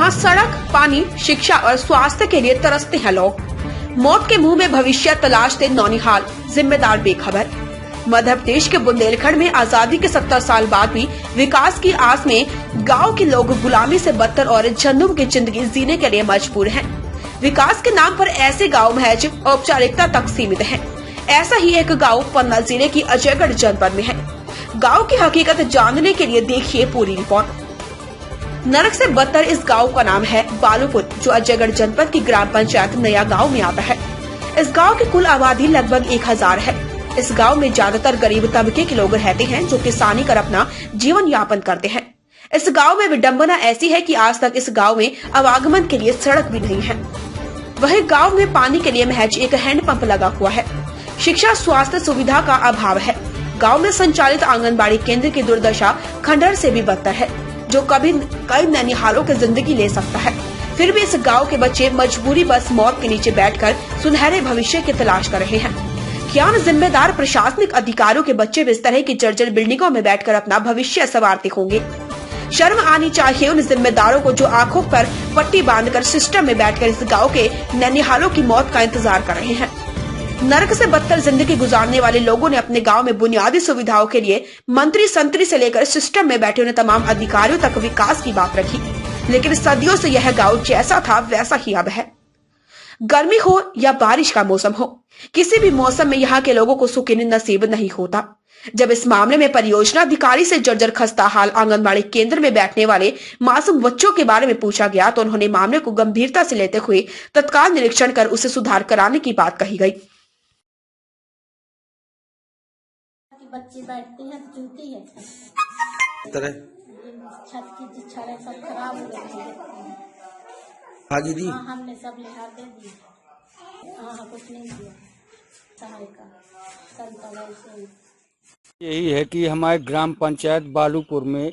जहां सड़क, पानी, शिक्षा और स्वास्थ्य के लिए तरसते हैं लोग। मौत के मुंह में भविष्य तलाशते नौनिहाल, जिम्मेदार बेखबर। मध्य प्रदेश के बुंदेलखंड में आजादी के 70 साल बाद भी विकास की आस में गांव के लोग गुलामी से बदतर और जन्नुम की जिंदगी जीने के लिए मजबूर हैं। विकास के नाम पर ऐसे गांव महज औपचारिकता तक सीमित हैं। ऐसा ही एक गांव पन्ना जिले की अजयगढ़ जनपद में है। गांव की हकीकत जानने के लिए देखिए पूरी रिपोर्ट। नरक से बदतर इस गांव का नाम है बालूपुर, जो अजयगढ़ जनपद की ग्राम पंचायत नया गांव में आता है। इस गांव की कुल आबादी लगभग 1000 है। इस गांव में ज्यादातर गरीब तबके के लोग रहते हैं, जो किसानी कर अपना जीवन यापन करते हैं। इस गांव में विडंबना ऐसी है कि आज तक इस गांव में आवागमन के लिए सड़क भी नहीं है। वही गांव में पानी के लिए महज एक हैंडपंप लगा हुआ है। शिक्षा, स्वास्थ्य सुविधा का अभाव है। गांव में संचालित आंगनबाड़ी केंद्र की दुर्दशा खंडहर से भी बदतर है, जो कभी कई ननिहालों की जिंदगी ले सकता है। फिर भी इस गांव के बच्चे मजबूरी बस मौत के नीचे बैठकर सुनहरे भविष्य की तलाश कर रहे हैं। क्या जिम्मेदार प्रशासनिक अधिकारियों के बच्चे भी इस तरह की जर्जर बिल्डिंगों में बैठकर अपना भविष्य संवारते होंगे? शर्म आनी चाहिए उन जिम्मेदारों को जो आंखों पर पट्टी बांधकर सिस्टम में बैठकर इस गांव के ननिहालों की मौत का इंतजार कर रहे हैं। नरक से बदतर जिंदगी गुजारने वाले लोगों ने अपने गांव में बुनियादी सुविधाओं के लिए मंत्री संतरी से लेकर सिस्टम में बैठे उन्हें तमाम अधिकारियों तक विकास की बात रखी, लेकिन सदियों से यह गांव जैसा था वैसा ही अब है। गर्मी हो या बारिश का मौसम हो, किसी भी मौसम में यहाँ के लोगों को सुकून नसीब नहीं होता। जब इस मामले में परियोजना अधिकारी से जर्जर खस्ता हाल आंगनबाड़ी केंद्र में बैठने वाले मासूम बच्चों के बारे में पूछा गया, तो उन्होंने मामले को गंभीरता से लेते हुए तत्काल निरीक्षण कर उसे सुधार कराने की बात कही गई। बच्चे बैठते हैं तो चूती है छत की छड़ें सब खराब हो गई है। दीदी हमने सब लिहाज दे दी। कुछ नहीं दिया सहायता यही है कि हमारे ग्राम पंचायत बालूपुर में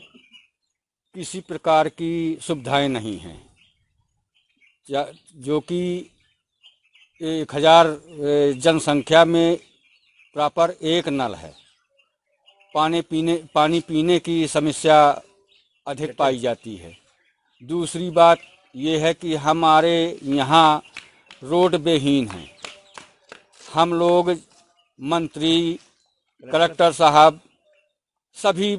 किसी प्रकार की सुविधाएं नहीं हैं, जो कि 1000 जनसंख्या में प्रॉपर एक नल है। पानी पीने की समस्या अधिक पाई जाती है। दूसरी बात ये है कि हमारे यहाँ रोड बेहीन हैं। हम लोग मंत्री, कलेक्टर साहब सभी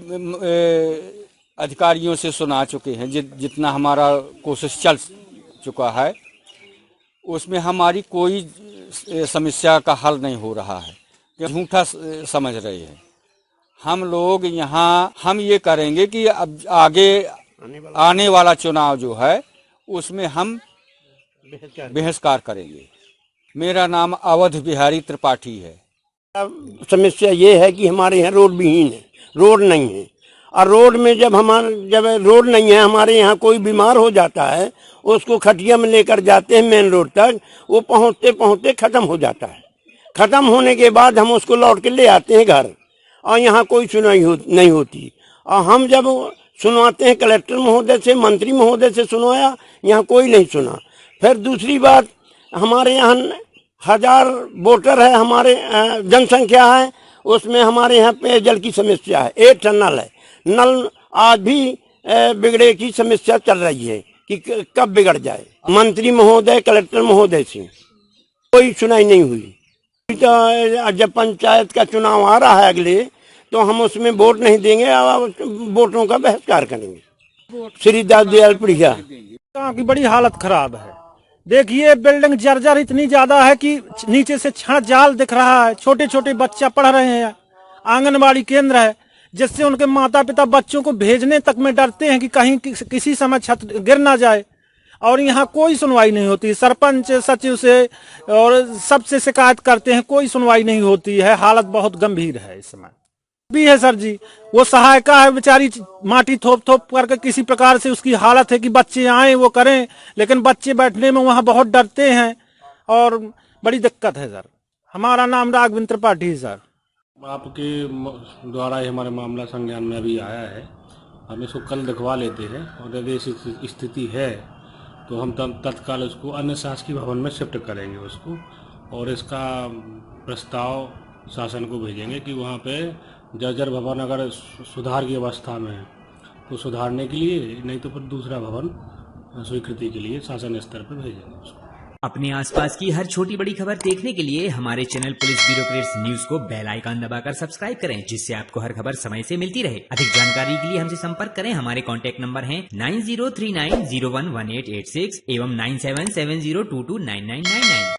अधिकारियों से सुना चुके हैं। जितना हमारा कोशिश चल चुका है, उसमें हमारी कोई समस्या का हल नहीं हो रहा है। झूठा समझ रहे हैं हम लोग। यहाँ हम ये करेंगे कि अब आगे आने वाला चुनाव जो है उसमें हम बहिष्कार करेंगे। मेरा नाम अवध बिहारी त्रिपाठी है। समस्या ये है कि हमारे यहाँ रोड विहीन है, रोड नहीं है। और रोड में जब रोड नहीं है, हमारे यहाँ कोई बीमार हो जाता है, उसको खटिया में लेकर जाते हैं मेन रोड तक, वो पहुँचते पहुँचते खत्म हो जाता है। खत्म होने के बाद हम उसको लौट के ले आते हैं घर, और यहाँ कोई सुनवाई नहीं होती। और हम जब सुनवाते हैं कलेक्टर महोदय से, मंत्री महोदय से सुनवाया, यहाँ कोई नहीं सुना। फिर दूसरी बात, हमारे यहाँ 1000 वोटर है, हमारे जनसंख्या है, उसमें हमारे यहाँ पेयजल की समस्या है। 1 नल है, नल आज भी बिगड़े की समस्या चल रही है कि कब बिगड़ जाए। मंत्री महोदय, कलेक्टर महोदय से कोई सुनाई नहीं हुई। तो जब पंचायत का चुनाव आ रहा है अगले, तो हम उसमें वोट नहीं देंगे, वोटों का बहिष्कार करेंगे। श्री दास दयाल पड़िया। गाँव की बड़ी हालत खराब है। देखिए बिल्डिंग जर्जर इतनी ज्यादा है कि नीचे से छड़ जाल दिख रहा है। छोटे छोटे बच्चे पढ़ रहे हैं। आंगनबाड़ी केंद्र है, जिससे उनके माता पिता बच्चों को भेजने तक में डरते हैं कि कहीं किसी समय छत गिर ना जाए। और यहाँ कोई सुनवाई नहीं होती। सरपंच, सचिव से और सबसे शिकायत करते हैं, कोई सुनवाई नहीं होती है। हालत बहुत गंभीर है इस समय भी है सर जी। वो सहायिका है बेचारी, माटी थोप थोप करके किसी प्रकार से उसकी हालत है कि बच्चे आए वो करें, लेकिन बच्चे बैठने में वहाँ बहुत डरते हैं और बड़ी दिक्कत है सर। हमारा नाम राघवेंद्र त्रिपाठी है सर। आपके द्वारा ही हमारे मामला संज्ञान में अभी आया है। हम इसको कल दिखवा लेते हैं, और यदि ऐसी स्थिति है तो हम तत्काल उसको अन्य शासकीय भवन में शिफ्ट करेंगे उसको, और इसका प्रस्ताव शासन को भेजेंगे कि वहाँ पे जर्जर भवन अगर सुधार की अवस्था में है तो सुधारने के लिए, नहीं तो फिर दूसरा भवन स्वीकृति के लिए शासन स्तर पर भेजेंगे उसको। अपने आसपास की हर छोटी बड़ी खबर देखने के लिए हमारे चैनल पुलिस ब्यूरोक्रेट्स न्यूज को बेल आइकन दबाकर सब्सक्राइब करें, जिससे आपको हर खबर समय से मिलती रहे। अधिक जानकारी के लिए हमसे संपर्क करें। हमारे कॉन्टैक्ट नंबर हैं 9039011886 एवं 9770229999।